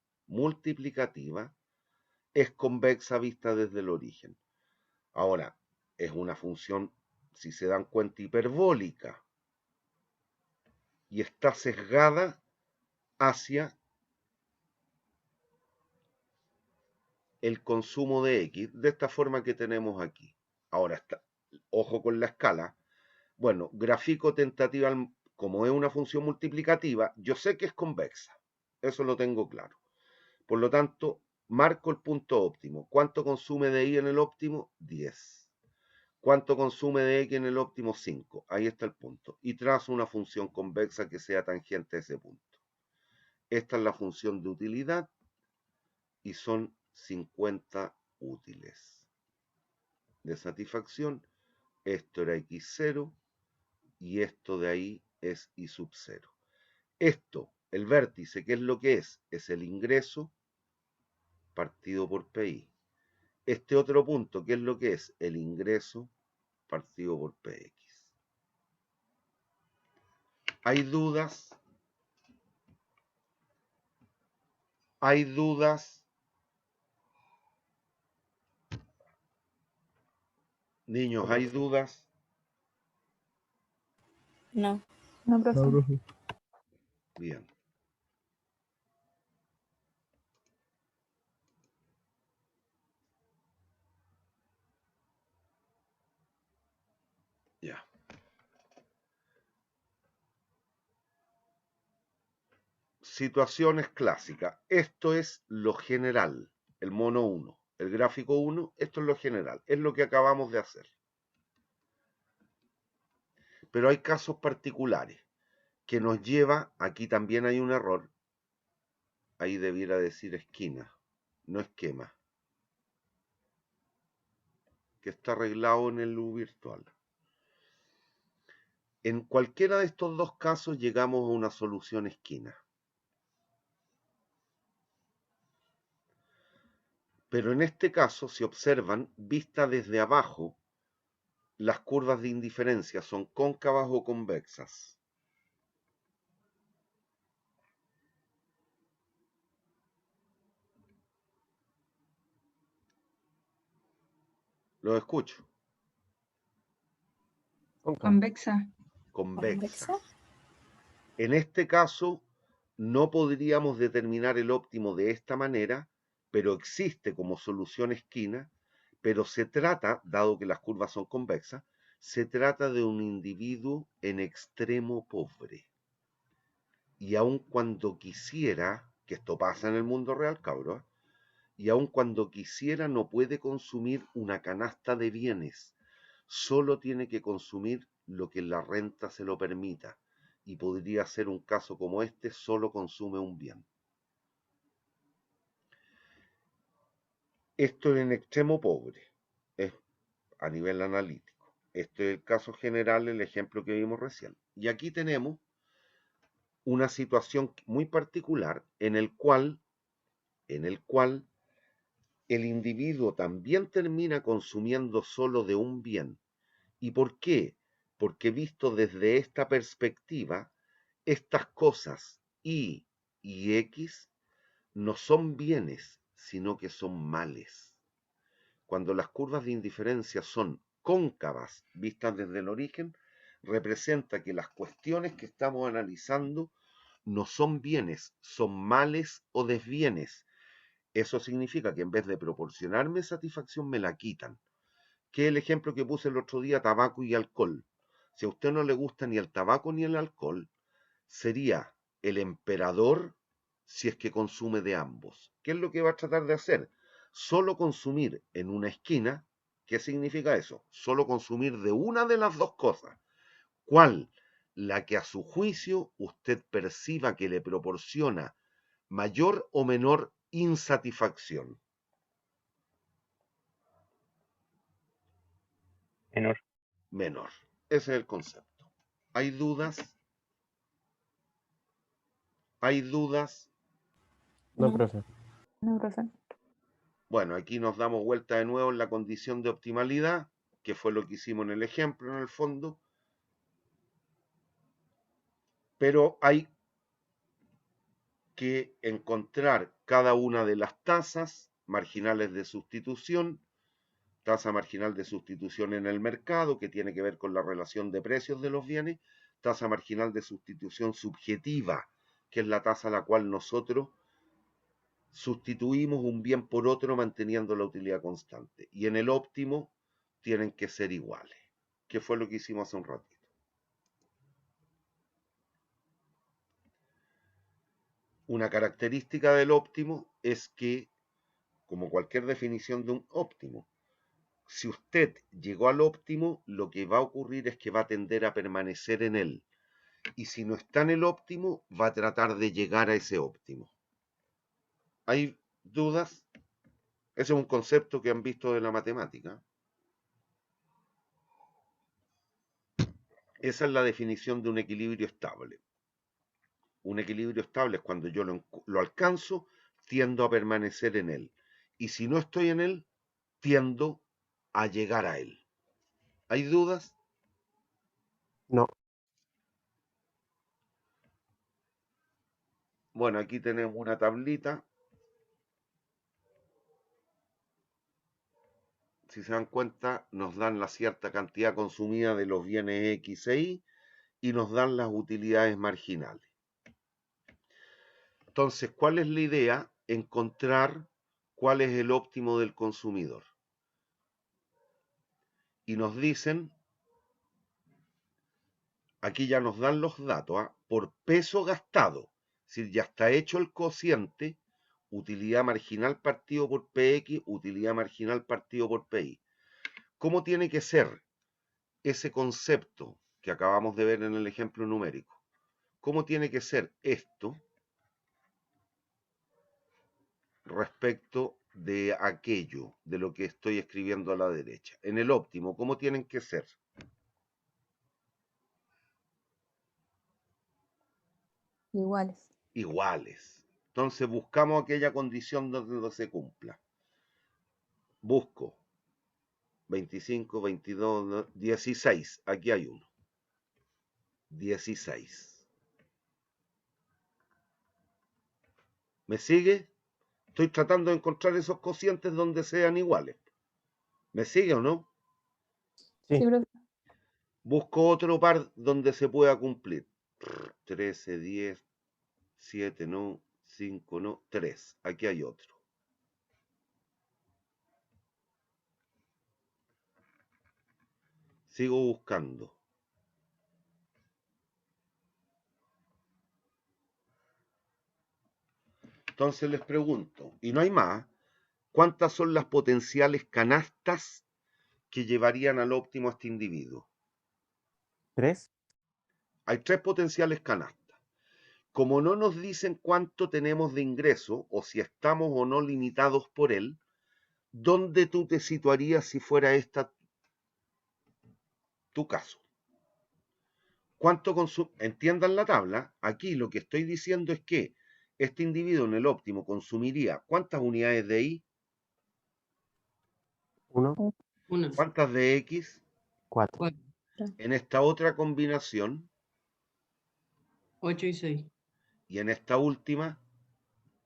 es convexa vista desde el origen. Ahora, es una función, si se dan cuenta, hiperbólica y está sesgada hacia el consumo de X, de esta forma que tenemos aquí. Ahora, está, ojo con la escala. Bueno, grafico tentativa, como es una función multiplicativa, yo sé que es convexa. Eso lo tengo claro. Por lo tanto, marco el punto óptimo. ¿Cuánto consume de Y en el óptimo? 10. ¿Cuánto consume de X en el óptimo? 5. Ahí está el punto. Y trazo una función convexa que sea tangente a ese punto. Esta es la función de utilidad y son 50 útiles. De satisfacción, esto era x0 y esto de ahí es y sub 0. Esto, el vértice, ¿qué es lo que es? Es el ingreso partido por PI. Este otro punto, ¿qué es lo que es? El ingreso partido por PX. ¿Hay dudas? ¿Hay dudas? Niños, ¿hay dudas? No. No, profe. Bien. Ya. Situaciones clásicas. Esto es lo general, el mono 1. El gráfico 1, esto es lo general, es lo que acabamos de hacer. Pero hay casos particulares que nos lleva, aquí también hay un error, ahí debiera decir esquina, no esquema, que está arreglado en el U virtual. En cualquiera de estos dos casos llegamos a una solución esquina. Pero en este caso, si observan, vista desde abajo, las curvas de indiferencia son cóncavas o convexas. Los escucho. Convexa. Convexas. En este caso, no podríamos determinar el óptimo de esta manera, pero existe como solución esquina, pero se trata, dado que las curvas son convexas, se trata de un individuo en extremo pobre. Y aun cuando quisiera, que esto pasa en el mundo real, cabros, y aun cuando quisiera no puede consumir una canasta de bienes, solo tiene que consumir lo que la renta se lo permita, y podría ser un caso como este, solo consume un bien. Esto en extremo pobre, es a nivel analítico. Este es el caso general, el ejemplo que vimos recién. Y aquí tenemos una situación muy particular en el cual el individuo también termina consumiendo solo de un bien. ¿Y por qué? Porque visto desde esta perspectiva, estas cosas Y y X no son bienes, sino que son males. Cuando las curvas de indiferencia son cóncavas, vistas desde el origen, representa que las cuestiones que estamos analizando no son bienes, son males o desbienes. Eso significa que en vez de proporcionarme satisfacción, me la quitan. Que el ejemplo que puse el otro día, tabaco y alcohol. Si a usted no le gusta ni el tabaco ni el alcohol, sería el emperador si es que consume de ambos. ¿Qué es lo que va a tratar de hacer? Solo consumir en una esquina. ¿Qué significa eso? Solo consumir de una de las dos cosas. ¿Cuál? La que a su juicio usted perciba que le proporciona mayor o menor insatisfacción. Menor. Menor. Ese es el concepto. ¿Hay dudas? ¿Hay dudas? No, profe. No, profe. Bueno, aquí nos damos vuelta de nuevo en la condición de optimalidad, que fue lo que hicimos en el ejemplo, en el fondo. Pero hay que encontrar cada una de las tasas marginales de sustitución, tasa marginal de sustitución en el mercado, que tiene que ver con la relación de precios de los bienes, tasa marginal de sustitución subjetiva, que es la tasa a la cual nosotros sustituimos un bien por otro manteniendo la utilidad constante. Y en el óptimo tienen que ser iguales, que fue lo que hicimos hace un ratito. Una característica del óptimo es que, como cualquier definición de un óptimo, si usted llegó al óptimo, lo que va a ocurrir es que va a tender a permanecer en él. Y si no está en el óptimo, va a tratar de llegar a ese óptimo. ¿Hay dudas? Ese es un concepto que han visto de la matemática. Esa es la definición de un equilibrio estable. Un equilibrio estable es cuando yo lo alcanzo, tiendo a permanecer en él. Y si no estoy en él, tiendo a llegar a él. ¿Hay dudas? No. Bueno, aquí tenemos una tablita. Si se dan cuenta, nos dan la cierta cantidad consumida de los bienes X e Y y nos dan las utilidades marginales. Entonces, ¿cuál es la idea? Encontrar cuál es el óptimo del consumidor. Y nos dicen, aquí ya nos dan los datos, por peso gastado, es decir, ya está hecho el cociente, utilidad marginal partido por PX, utilidad marginal partido por PY. ¿Cómo tiene que ser ese concepto que acabamos de ver en el ejemplo numérico? ¿Cómo tiene que ser esto respecto de aquello, de lo que estoy escribiendo a la derecha? En el óptimo, ¿cómo tienen que ser? Iguales. Iguales. Entonces buscamos aquella condición donde se cumpla. Busco 25, 22, 16. Aquí hay uno. 16. ¿Me sigue? Estoy tratando de encontrar esos cocientes donde sean iguales. ¿Me sigue o no? Sí. Sí, profe. Busco otro par donde se pueda cumplir. 13, 10, 7 no, 5 no, 3. Aquí hay otro. Sigo buscando. Entonces les pregunto, y no hay más, ¿cuántas son las potenciales canastas que llevarían al óptimo a este individuo? 3. Hay 3 potenciales canastas. Como no nos dicen cuánto tenemos de ingreso o si estamos o no limitados por él, ¿dónde tú te situarías si fuera esta tu caso? ¿Cuánto consume? Entiendan la tabla. Aquí lo que estoy diciendo es que este individuo en el óptimo consumiría ¿cuántas unidades de Y? 1, Una, ¿Cuántas de X? 4. 4, En esta otra combinación 8 y 6, y en esta última,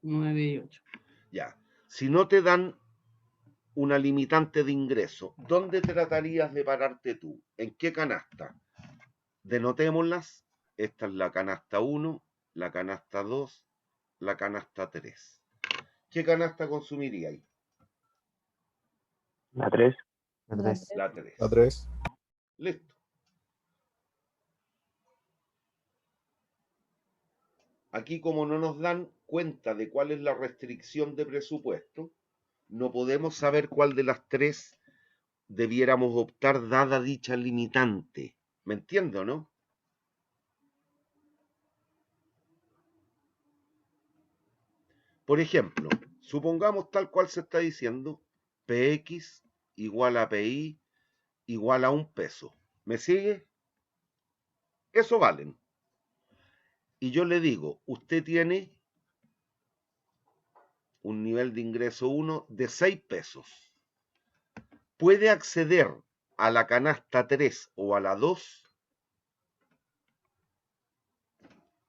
9 y 8. ya. Si no te dan una limitante de ingreso, ¿dónde tratarías de pararte tú? ¿En qué canasta? Denotémoslas. Esta es la canasta 1, la canasta 2, la canasta 3. ¿Qué canasta consumiríais? La 3. La La 3. La 3. La 3. Listo. Aquí, como no nos dan cuenta de cuál es la restricción de presupuesto, no podemos saber cuál de las 3 debiéramos optar dada dicha limitante. ¿Me entiendo, no? Por ejemplo, supongamos tal cual se está diciendo, PX igual a PY igual a 1 peso. ¿Me sigue? Eso valen. Y yo le digo, usted tiene un nivel de ingreso 1 de 6 pesos. Puede acceder a la canasta 3 o a la 2.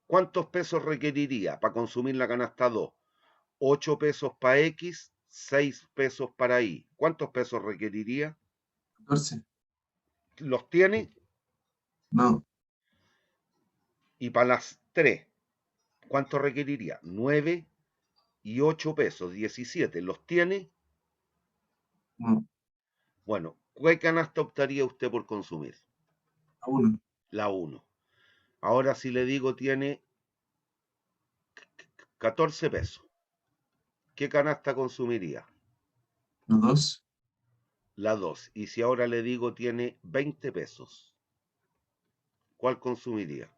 ¿Cuántos pesos requeriría para consumir la canasta 2? 8 pesos para X, 6 pesos para Y. ¿Cuántos pesos requeriría? 14. ¿Los tiene? No. Y para las 3, ¿cuánto requeriría? 9 y 8 pesos, 17. ¿Los tiene? No. Bueno, ¿qué canasta optaría usted por consumir? A 1. La 1. Ahora si le digo tiene 14 pesos, ¿qué canasta consumiría? La 2. La 2. Y si ahora le digo tiene 20 pesos, ¿cuál consumiría?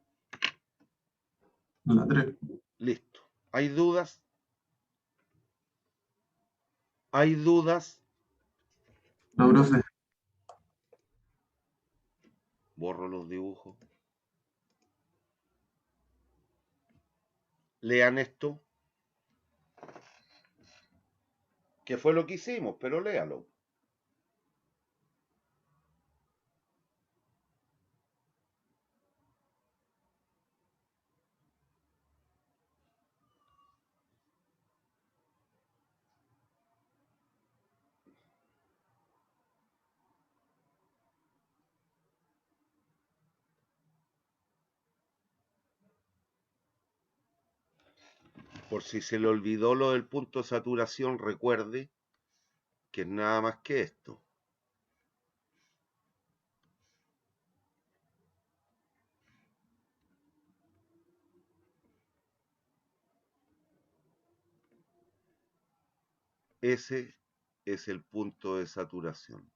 La 3. Listo. ¿Hay dudas? ¿Hay dudas? No, profe. Borro los dibujos. Lean esto, que fue lo que hicimos, pero léalo. Por si se le olvidó lo del punto de saturación, recuerde que es nada más que esto. Ese es el punto de saturación.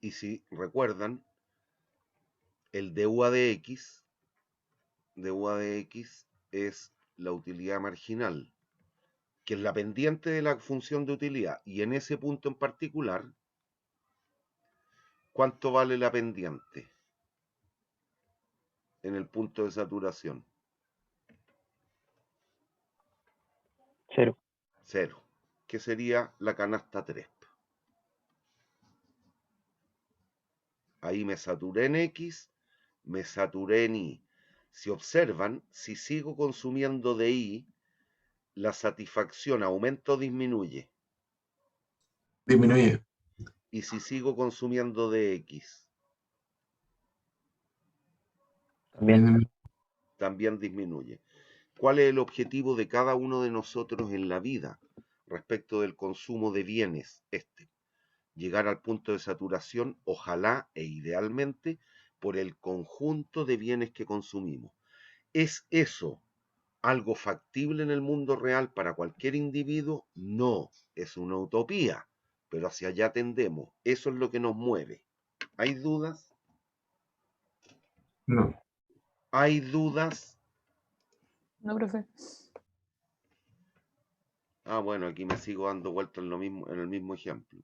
Y si recuerdan, el dUA de X es la utilidad marginal, que es la pendiente de la función de utilidad. Y en ese punto en particular, ¿cuánto vale la pendiente en el punto de saturación? 0. 0, que sería la canasta 3. Ahí me saturé en X, me saturé en Y. Si observan, si sigo consumiendo de Y, la satisfacción aumenta o disminuye. Disminuye. Y si sigo consumiendo de X, Disminuye. también disminuye. ¿Cuál es el objetivo de cada uno de nosotros en la vida respecto del consumo de bienes? Llegar al punto de saturación, ojalá e idealmente, por el conjunto de bienes que consumimos. ¿Es eso algo factible en el mundo real para cualquier individuo? No, es una utopía, pero hacia allá tendemos. Eso es lo que nos mueve. ¿Hay dudas? No. ¿Hay dudas? No, profe. Ah, bueno, aquí me sigo dando vueltas en lo mismo, en el mismo ejemplo.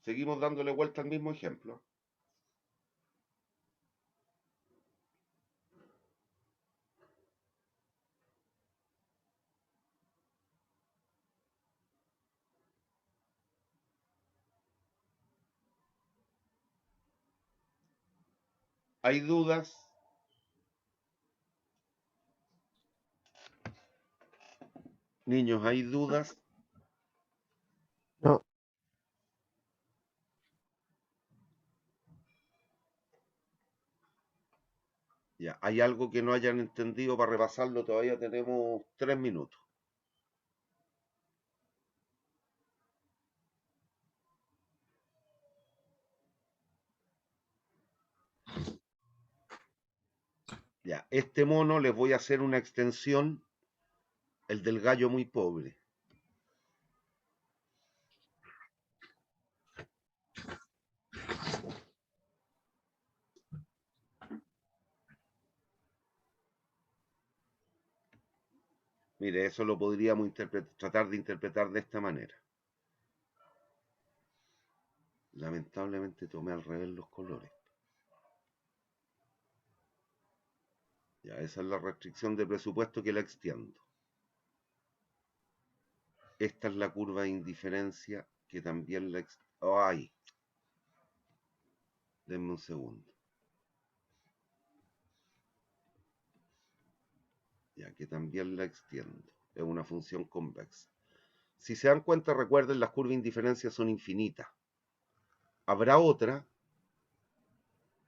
Seguimos dándole vuelta al mismo ejemplo. ¿Hay dudas? Niños, ¿hay dudas? No. Ya, ¿hay algo que no hayan entendido para repasarlo? Todavía tenemos 3 minutos. Ya, este mono les voy a hacer una extensión, el del gallo muy pobre. Mire, eso lo podríamos tratar de interpretar de esta manera. Lamentablemente tomé al revés los colores. Ya, esa es la restricción de presupuesto que la extiendo. Esta es la curva de indiferencia que también la extiendo. ¡Ay! Denme un segundo. Ya, que también la extiendo. Es una función convexa. Si se dan cuenta, recuerden, las curvas de indiferencia son infinitas. Habrá otra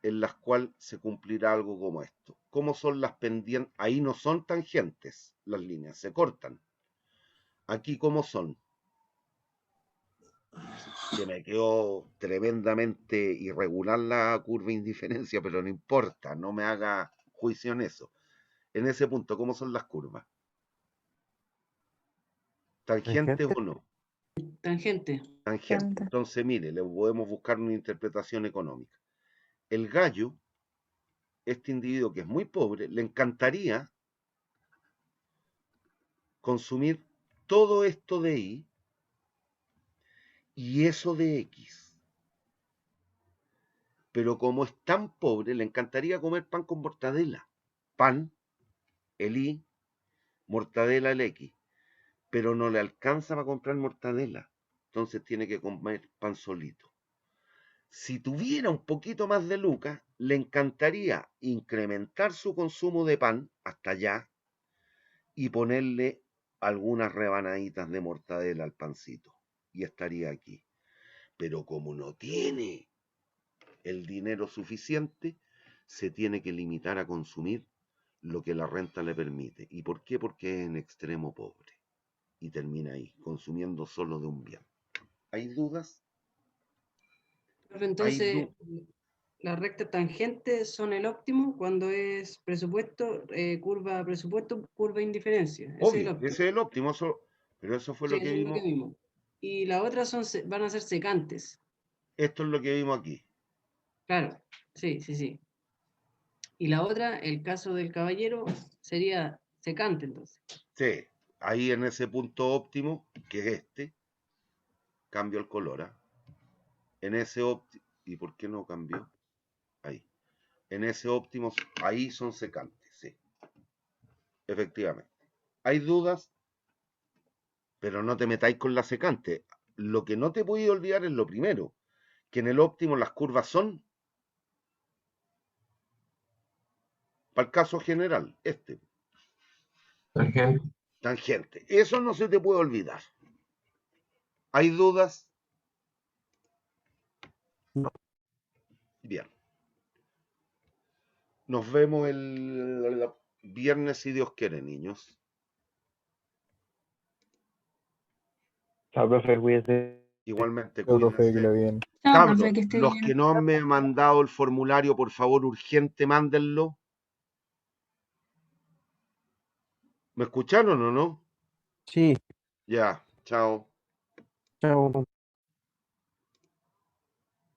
en las cuales se cumplirá algo como esto. ¿Cómo son las pendientes? Ahí no son tangentes las líneas, se cortan. Aquí, ¿cómo son? Que me quedó tremendamente irregular la curva de indiferencia, pero no importa, no me haga juicio en eso. En ese punto, ¿cómo son las curvas? ¿Tangentes Tangente. o no? Tangente. Tangente. Tangente. Entonces, mire, le podemos buscar una interpretación económica. El gallo, este individuo que es muy pobre, le encantaría consumir todo esto de ahí y eso de X. Pero como es tan pobre, le encantaría comer pan con mortadela. Pan, el Y, mortadela, el X. Pero no le alcanza para comprar mortadela. Entonces tiene que comer pan solito. Si tuviera un poquito más de lucas, le encantaría incrementar su consumo de pan hasta allá y ponerle algunas rebanaditas de mortadela al pancito. Y estaría aquí. Pero como no tiene el dinero suficiente, se tiene que limitar a consumir lo que la renta le permite. ¿Y por qué? Porque es en extremo pobre. Y termina ahí, consumiendo solo de un bien. ¿Hay dudas? Profe, entonces, las rectas tangentes son el óptimo cuando es presupuesto, curva presupuesto, curva indiferencia. Ese es el Obvio, óptimo. ese es el óptimo, pero eso fue Sí, lo que eso es lo vimos. que vimos. Y las otras van a ser secantes. Esto es lo que vimos aquí. Claro, sí, sí, sí. Y la otra, el caso del caballero, sería secante entonces. Sí, ahí en ese punto óptimo, que es este, cambio el color. ¿Ah? En ese óptimo, ¿y por qué no cambió? Ahí. En ese óptimo, ahí son secantes, sí. Efectivamente. ¿Hay dudas? Pero no te metáis con la secante. Lo que no te podéis olvidar es lo primero, que en el óptimo las curvas son, para el caso general, Tangente. tangente. Eso no se te puede olvidar. ¿Hay dudas? No. Bien. Nos vemos el viernes si Dios quiere, niños. Chao, profe, cuídese. Igualmente, Yo, profe, que cuídense. lo bien. Chao, Cabros, profe, que esté los bien. que no me han mandado el formulario, por favor, urgente, mándenlo. ¿Me escucharon o no? Sí, Ya, chao. chao.